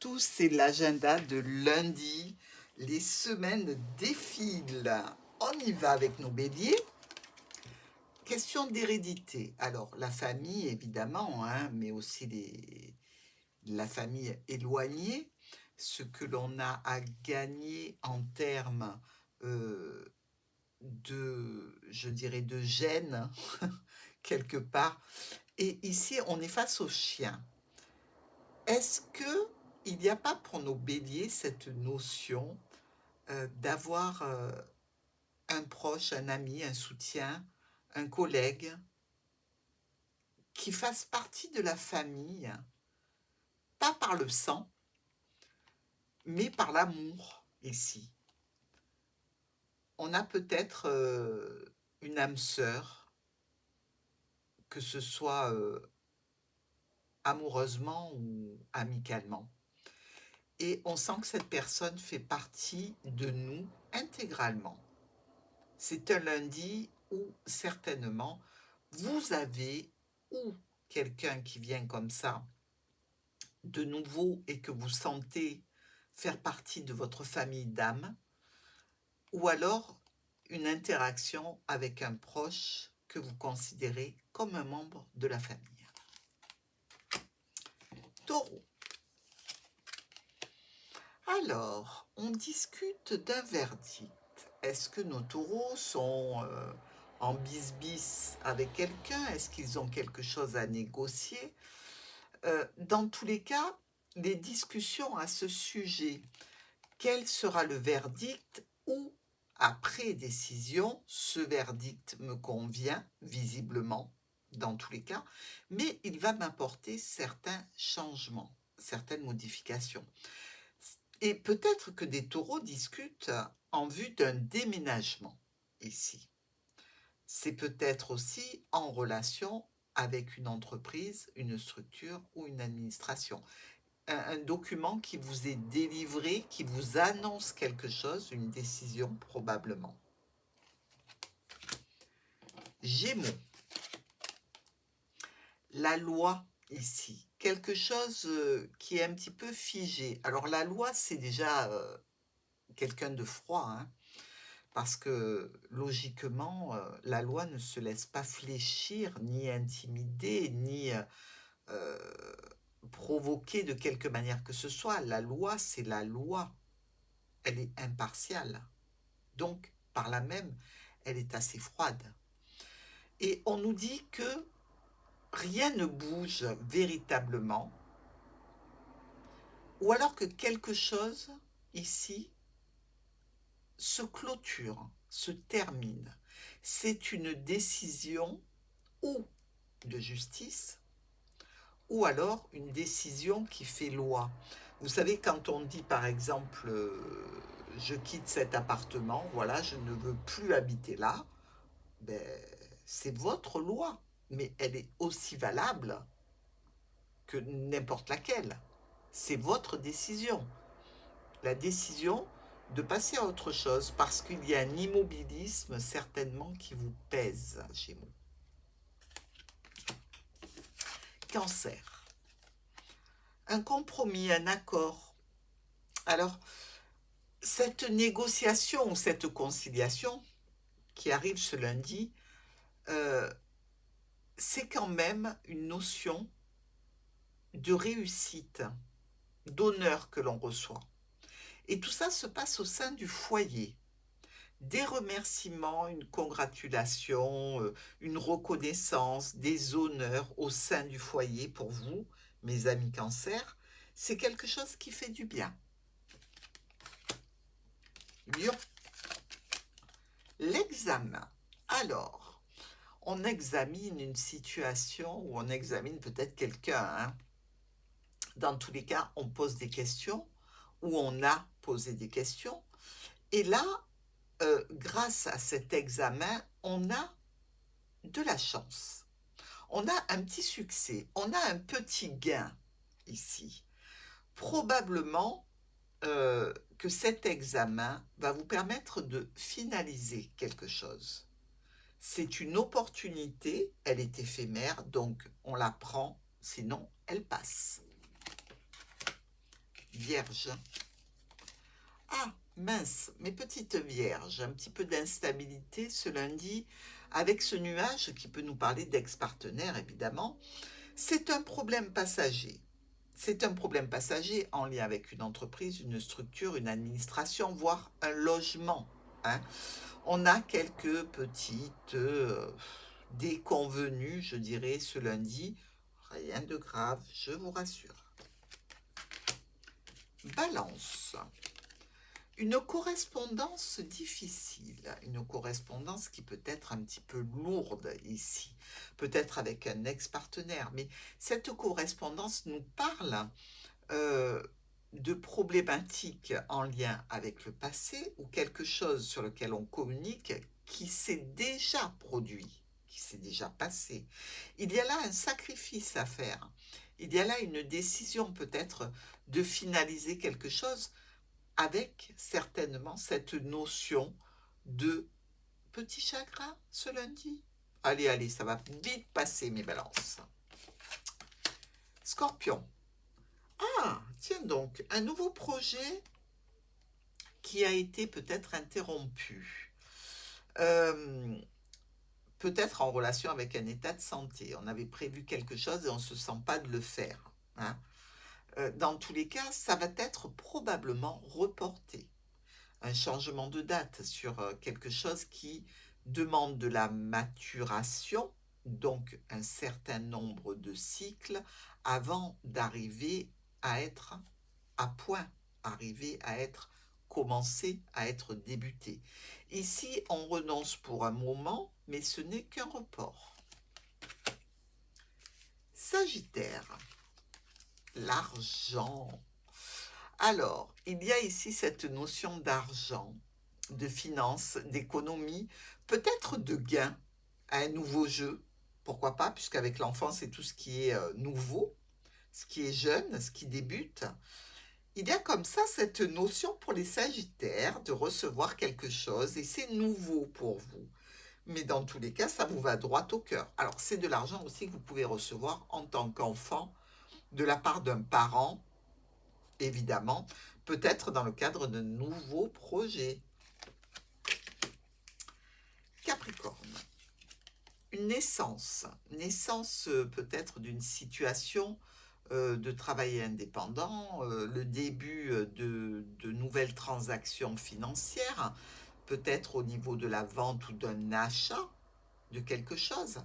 tous, c'est l'agenda de lundi. Les semaines défilent. On y va avec nos béliers. Question d'hérédité. Alors, la famille, évidemment, mais aussi la famille éloignée. Ce que l'on a à gagner en termes je dirais, de gènes, quelque part. Et ici, on est face au chien. Est-ce qu'il n'y a pas pour nos béliers cette notion d'avoir un proche, un ami, un soutien, un collègue qui fasse partie de la famille, pas par le sang, mais par l'amour ici. On a peut-être une âme sœur, que ce soit amoureusement ou amicalement. Et on sent que cette personne fait partie de nous intégralement. C'est un lundi où certainement vous avez ou quelqu'un qui vient comme ça de nouveau et que vous sentez faire partie de votre famille d'âme, ou alors une interaction avec un proche que vous considérez comme un membre de la famille. Taureau. Alors, on discute d'un verdict. Est-ce que nos taureaux sont en bis-bis avec quelqu'un? Est-ce qu'ils ont quelque chose à négocier? Dans tous les cas, les discussions à ce sujet, quel sera le verdict ou après décision, ce verdict me convient visiblement, dans tous les cas, mais il va m'apporter certains changements, certaines modifications. Et peut-être que des taureaux discutent en vue d'un déménagement ici. C'est peut-être aussi en relation avec une entreprise, une structure ou une administration. Un document qui vous est délivré, qui vous annonce quelque chose, une décision probablement. Gémeaux. La loi ici, quelque chose qui est un petit peu figé. Alors la loi, c'est déjà quelqu'un de froid, parce que logiquement, la loi ne se laisse pas fléchir, ni intimider, ni provoquer de quelque manière que ce soit. La loi, c'est la loi. Elle est impartiale. Donc, par là même, elle est assez froide. Et on nous dit que rien ne bouge véritablement, ou alors que quelque chose, ici, se clôture, se termine. C'est une décision ou de justice, ou alors une décision qui fait loi. Vous savez, quand on dit par exemple je quitte cet appartement, voilà, je ne veux plus habiter là, ben, c'est votre loi, mais elle est aussi valable que n'importe laquelle. C'est votre décision. La décision de passer à autre chose parce qu'il y a un immobilisme certainement qui vous pèse, Gémeaux. Cancer. Un compromis, un accord. Alors, cette négociation ou cette conciliation qui arrive ce lundi, c'est quand même une notion de réussite, d'honneur que l'on reçoit. Et tout ça se passe au sein du foyer. Des remerciements, une congratulation, une reconnaissance, des honneurs au sein du foyer pour vous, mes amis Cancer, c'est quelque chose qui fait du bien. Lion. L'examen. Alors, on examine une situation ou on examine peut-être quelqu'un. Dans tous les cas, on pose des questions ou on a posé des questions. Et là, grâce à cet examen, on a de la chance. On a un petit succès, on a un petit gain ici. Probablement que cet examen va vous permettre de finaliser quelque chose. C'est une opportunité, elle est éphémère, donc on la prend, sinon elle passe. Vierge. Ah, mince, mes petites vierges, un petit peu d'instabilité ce lundi avec ce nuage qui peut nous parler d'ex-partenaire, évidemment. C'est un problème passager. C'est un problème passager en lien avec une entreprise, une structure, une administration, voire un logement, hein. On a quelques petites déconvenues, je dirais, ce lundi. Rien de grave, je vous rassure. Balance. Une correspondance difficile, une correspondance qui peut être un petit peu lourde ici, peut-être avec un ex-partenaire, mais cette correspondance nous parle euh, de problématiques en lien avec le passé ou quelque chose sur lequel on communique qui s'est déjà produit, qui s'est déjà passé. Il y a là un sacrifice à faire. Il y a là une décision peut-être de finaliser quelque chose avec certainement cette notion de petit chagrin ce lundi. Allez, allez, ça va vite passer mes balances. Scorpion. Ah, tiens donc, un nouveau projet qui a été peut-être interrompu. Peut-être en relation avec un état de santé. On avait prévu quelque chose et on ne se sent pas de le faire, hein. Dans tous les cas, ça va être probablement reporté. Un changement de date sur quelque chose qui demande de la maturation, donc un certain nombre de cycles, avant d'arriver à être à point, arriver à être commencé, à être débuté. Ici, on renonce pour un moment, mais ce n'est qu'un report. Sagittaire, l'argent. Alors, il y a ici cette notion d'argent, de finance, d'économie, peut-être de gain à un nouveau jeu, pourquoi pas, puisqu'avec l'enfant, c'est tout ce qui est nouveau, ce qui est jeune, ce qui débute. Il y a comme ça cette notion pour les Sagittaires de recevoir quelque chose et c'est nouveau pour vous. Mais dans tous les cas, ça vous va droit au cœur. Alors, c'est de l'argent aussi que vous pouvez recevoir en tant qu'enfant de la part d'un parent, évidemment, peut-être dans le cadre de nouveaux projets. Capricorne. Une naissance peut-être d'une situation de travail indépendant, le début de nouvelles transactions financières, peut-être au niveau de la vente ou d'un achat de quelque chose.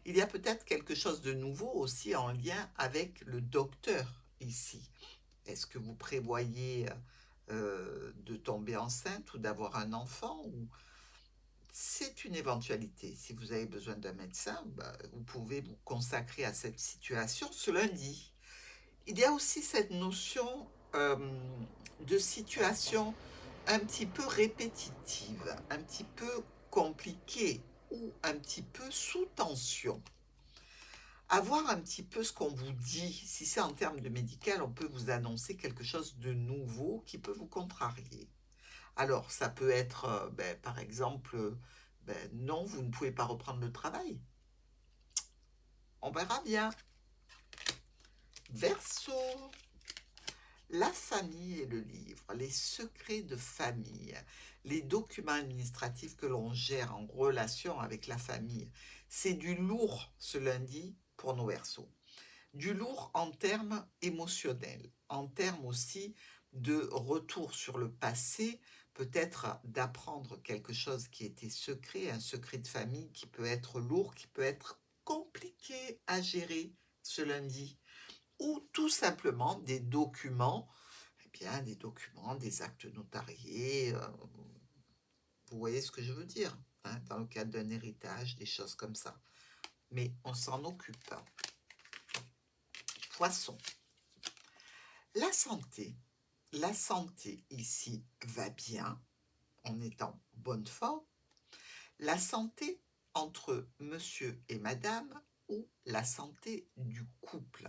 Il y a peut-être quelque chose de nouveau aussi en lien avec le docteur ici. Est-ce que vous prévoyez de tomber enceinte ou d'avoir un enfant ou... C'est une éventualité. Si vous avez besoin d'un médecin, vous pouvez vous consacrer à cette situation ce lundi. Il y a aussi cette notion de situation un petit peu répétitive, un petit peu compliquée ou un petit peu sous tension. À voir un petit peu ce qu'on vous dit. Si c'est en termes de médical, on peut vous annoncer quelque chose de nouveau qui peut vous contrarier. Alors, ça peut être, par exemple, non, vous ne pouvez pas reprendre le travail. On verra bien. Verseau. La famille et le livre, les secrets de famille, les documents administratifs que l'on gère en relation avec la famille. C'est du lourd ce lundi pour nos Verseaux. Du lourd en termes émotionnels, en termes aussi de retour sur le passé, peut-être d'apprendre quelque chose qui était secret, un secret de famille qui peut être lourd, qui peut être compliqué à gérer ce lundi, ou tout simplement des documents, des documents, des actes notariés, vous voyez ce que je veux dire, hein, dans le cadre d'un héritage, des choses comme ça. Mais on s'en occupe. Poisson. La santé ici va bien, on est en bonne forme. La santé entre monsieur et madame ou la santé du couple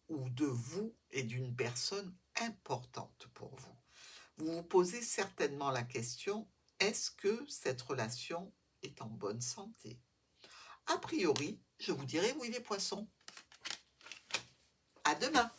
ou de vous et d'une personne importante pour vous. Vous vous posez certainement la question, est-ce que cette relation est en bonne santé? A priori, je vous dirais oui les poissons. À demain.